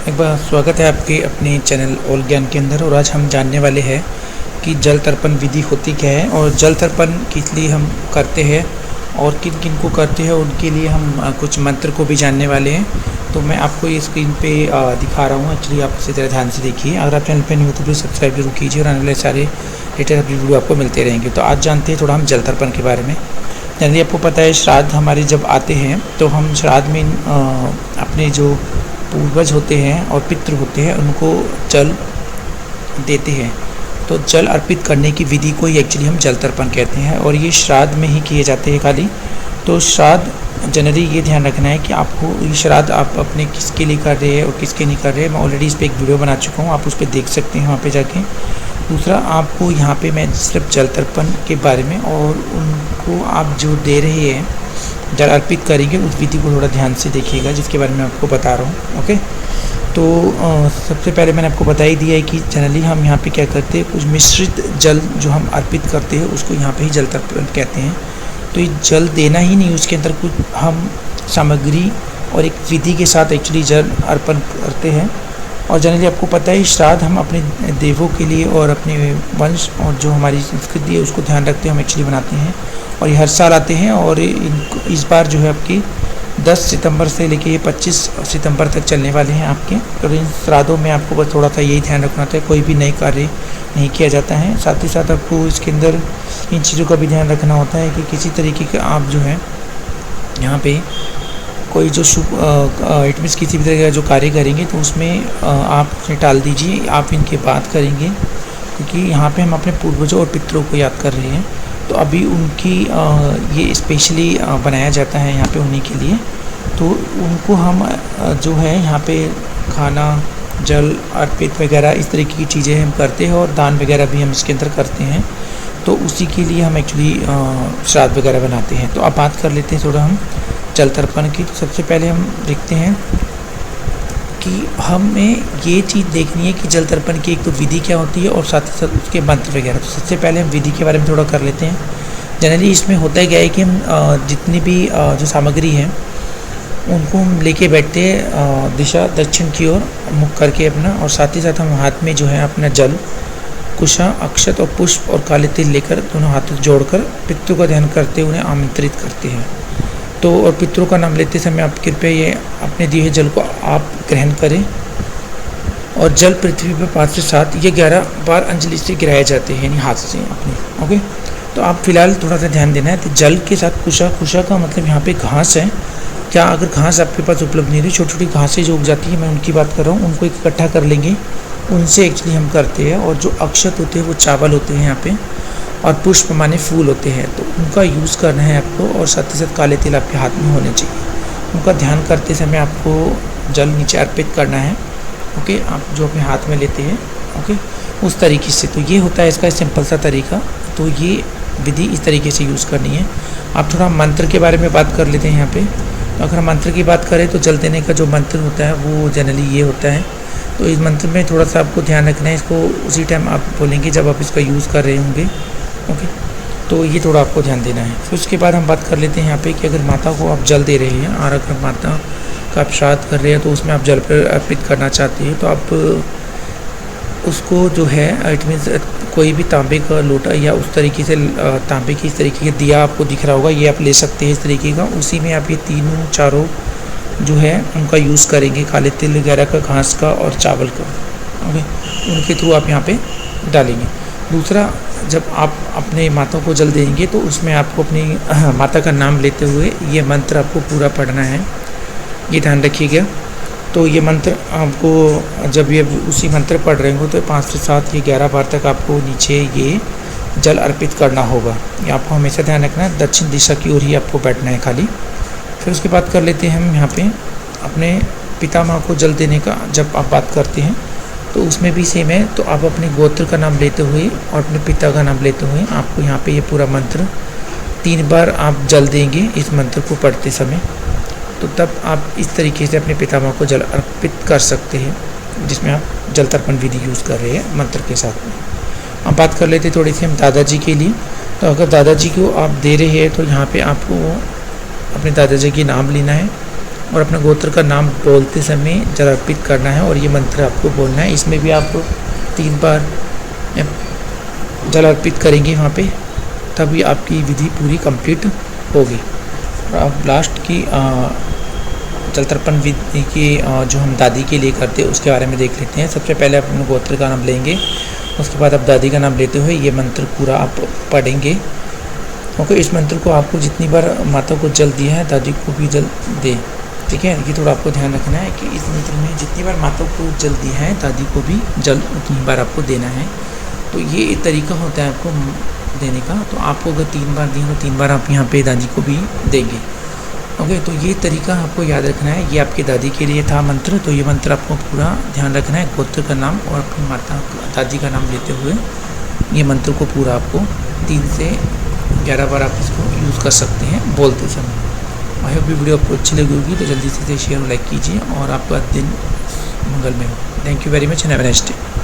एक बार स्वागत है आपके अपने चैनल ऑल ज्ञान के अंदर। और आज हम जानने वाले हैं कि जल तर्पण विधि होती क्या है और जल तर्पण किस लिए हम करते हैं और किन किन को करते हैं, उनके लिए हम कुछ मंत्र को भी जानने वाले हैं। तो मैं आपको ये स्क्रीन पे दिखा रहा हूँ। एक्चुअली आप इसी तरह ध्यान से देखिए। अगर आप चैनल पर नहीं हो तो प्लीज़ सब्सक्राइब जरूर कीजिए और आने वाले सारे लेटेस्ट वीडियो आपको मिलते रहेंगे। तो आज जानते हैं थोड़ा हम जल तर्पण के बारे में। जनरली आपको पता है श्राद्ध हमारे जब आते हैं तो हम श्राद्ध में अपने जो पूर्वज होते हैं और पितृ होते हैं उनको जल देते हैं। तो जल अर्पित करने की विधि को ही एक्चुअली हम जल तर्पण कहते हैं और ये श्राद्ध में ही किए जाते हैं खाली। तो श्राद्ध जनरली ये ध्यान रखना है कि आपको ये श्राद्ध आप अपने किसके लिए कर रहे हैं और किसके नहीं कर रहे हैं। मैं ऑलरेडी इस पर एक वीडियो बना चुका हूँ, आप उस पर देख सकते हैं वहाँ पे जाके। दूसरा, आपको यहाँ पे मैं सिर्फ जल तर्पण के बारे में और उनको आप जो दे रहे हैं जल अर्पित करेंगे उस विधि को थोड़ा ध्यान से देखिएगा, जिसके बारे में आपको बता रहा हूँ। ओके, तो सबसे पहले मैंने आपको बता ही दिया है कि जनरली हम यहाँ पे क्या करते हैं, कुछ मिश्रित जल जो हम अर्पित करते हैं उसको यहाँ पे ही जल तर्पण कहते हैं। तो ये जल देना ही नहीं, उसके अंदर कुछ हम सामग्री और एक विधि के साथ एक्चुअली जल अर्पण करते हैं। और जनरली आपको पता है श्राद्ध हम अपने देवों के लिए और अपने वंश और जो हमारी संस्कृति है उसको ध्यान रखते हैं हम एक्चुअली बनाते हैं। और ये हर साल आते हैं और इस बार जो है आपकी 10 सितंबर से लेके 25 सितंबर तक चलने वाले हैं आपके। और इन श्राद्धों में आपको बस थोड़ा सा यही ध्यान रखना होता है, कोई भी नए कार्य नहीं किया जाता है। साथ ही साथ आपको इसके अंदर इन चीज़ों का भी ध्यान रखना होता है कि किसी तरीके का आप जो है यहाँ पे कोई जो शुभ इट मीन्स किसी भी तरह का जो कार्य करेंगे तो उसमें आप टाल दीजिए, आप इनके बात करेंगे, क्योंकि यहाँ पे हम अपने पूर्वजों और पितरों को याद कर रहे हैं। तो अभी उनकी ये स्पेशली बनाया जाता है यहाँ पे उन्हीं के लिए। तो उनको हम जो है यहाँ पे खाना जल अर्पित वगैरह इस तरीके की चीज़ें हम करते हैं और दान वगैरह भी हम इसके अंदर करते हैं। तो उसी के लिए हम एक्चुअली श्राद्ध वगैरह बनाते हैं। तो अब बात कर लेते हैं थोड़ा हम जल तर्पण की। तो सबसे पहले हम देखते हैं कि हमें ये चीज़ देखनी है कि जल तर्पण की एक तो विधि क्या होती है और साथ ही साथ उसके मंत्र वगैरह। तो सबसे पहले हम विधि के बारे में थोड़ा कर लेते हैं। जनरली इसमें होता है क्या है कि हम जितनी भी जो सामग्री है उनको हम लेके बैठते हैं दिशा दक्षिण की ओर मुख करके अपना, और साथ ही साथ हम हाथ में जो है अपना जल कुशा अक्षत और पुष्प और काले तिल लेकर दोनों हाथों जोड़कर पितरों का ध्यान करते हुए उन्हें आमंत्रित करते हैं। तो और पितरों का नाम लेते समय आप कृपया ये अपने दिए जल को आप ग्रहण करें और जल पृथ्वी पर 5 से 7 ये 11 बार अंजलि से गिराए जाते हैं, यानी हाथ से अपने। ओके, तो आप फिलहाल थोड़ा सा ध्यान देना है। तो जल के साथ कुशा का मतलब यहाँ पे घास है। क्या अगर घास आपके पास उपलब्ध नहीं रही, छोटी छोटी घासें जो उग जाती है, मैं उनकी बात कर रहा हूँ, उनको इकट्ठा कर लेंगे, उनसे एक्चुअली हम करते हैं। और जो अक्षत होते हैं वो चावल होते हैं यहाँ पे, और पुष्प माने फूल होते हैं, तो उनका यूज़ करना है आपको। और साथ ही साथ काले तिल आपके हाथ में होने चाहिए। उनका ध्यान करते समय आपको जल नीचे अर्पित करना है। ओके, आप जो अपने हाथ में लेते हैं, ओके, उस तरीके से। तो ये होता है इसका सिंपल सा तरीका। तो ये विधि इस तरीके से यूज़ करनी है। आप थोड़ा मंत्र के बारे में बात कर लेते हैं यहाँ पे। तो अगर हम मंत्र की बात करें तो जल देने का जो मंत्र होता है वो जनरली ये होता है। तो इस मंत्र में थोड़ा सा आपको ध्यान रखना है, इसको उसी टाइम आप बोलेंगे जब आप इसका यूज़ कर रहे होंगे। ओके, तो ये थोड़ा आपको ध्यान देना है। फिर उसके बाद हम बात कर लेते हैं यहाँ पे कि अगर माता को आप जल दे रहे हैं और अगर माता का आप श्राद्ध कर रहे हैं तो उसमें आप जल पर अर्पित करना चाहते हैं, तो आप उसको जो है इट मीन्स कोई भी तांबे का लोटा या उस तरीके से तांबे की इस तरीके का दिया आपको दिख रहा होगा, ये आप ले सकते हैं इस तरीके का। उसी में आप ये तीनों चारों जो है उनका यूज़ करेंगे, काले तिल वगैरह का, घास का और चावल का। ओके, उनके थ्रू आप यहाँ पे डालेंगे। दूसरा, जब आप अपने माता को जल देंगे तो उसमें आपको अपनी माता का नाम लेते हुए ये मंत्र आपको पूरा पढ़ना है, ये ध्यान रखिएगा। तो ये मंत्र आपको जब ये उसी मंत्र पढ़ रहे हो तो 5 से 7 ये 11 बार तक आपको नीचे ये जल अर्पित करना होगा। ये आपको हमेशा ध्यान रखना है, दक्षिण दिशा की ओर ही आपको बैठना है खाली। फिर उसके बाद कर लेते हैं हम यहाँ पे अपने पितामह को जल देने का। जब आप बात करते हैं तो उसमें भी सेम है। तो आप अपने गोत्र का नाम लेते हुए और अपने पिता का नाम लेते हुए आपको यहाँ पे ये पूरा मंत्र 3 बार आप जल देंगे इस मंत्र को पढ़ते समय। तो तब आप इस तरीके से अपने पितामह को जल अर्पित कर सकते हैं, जिसमें आप जल तर्पण विधि यूज़ कर रहे हैं मंत्र के साथ में। अब बात कर लेते हैं थोड़ी सी हम दादाजी के लिए। तो अगर दादाजी को आप दे रहे हैं तो यहाँ पे आपको अपने दादाजी के नाम लेना है और अपने गोत्र का नाम बोलते समय जल अर्पित करना है और ये मंत्र आपको बोलना है। इसमें भी आप 3 बार जल अर्पित करेंगे वहाँ पे, तभी आपकी विधि पूरी कंप्लीट होगी। और अब लास्ट की जल तर्पण विधि की जो हम दादी के लिए करते हैं उसके बारे में देख लेते हैं। सबसे पहले अपने गोत्र का नाम लेंगे, उसके बाद आप दादी का नाम लेते हुए ये मंत्र पूरा आप पढ़ेंगे। ओके, इस मंत्र को आपको जितनी बार माता को जल दिया है दादी को भी जल दें, ठीक है। ये थोड़ा आपको ध्यान रखना है कि इस मंत्र में जितनी बार माता को जल दिया है दादी को भी जल उतनी बार आपको देना है। तो ये एक तरीका होता है आपको देने का। तो आपको अगर 3 बार दिए तो 3 बार आप यहाँ पे दादी को भी देंगे। ओके, तो ये तरीका आपको याद रखना है। ये आपकी दादी के लिए था मंत्र, तो ये मंत्र आपको पूरा ध्यान रखना है। गोत्र का नाम और अपनी माता दादी का नाम लेते हुए ये मंत्र को पूरा आपको 3 से 11 बार आप इसको यूज़ कर सकते हैं बोलते समय। आई होप ये वीडियो आपको अच्छी लगी होगी, तो जल्दी से शेयर और लाइक कीजिए और आपका दिन मंगलमय हो। Thank you very much and have a nice day.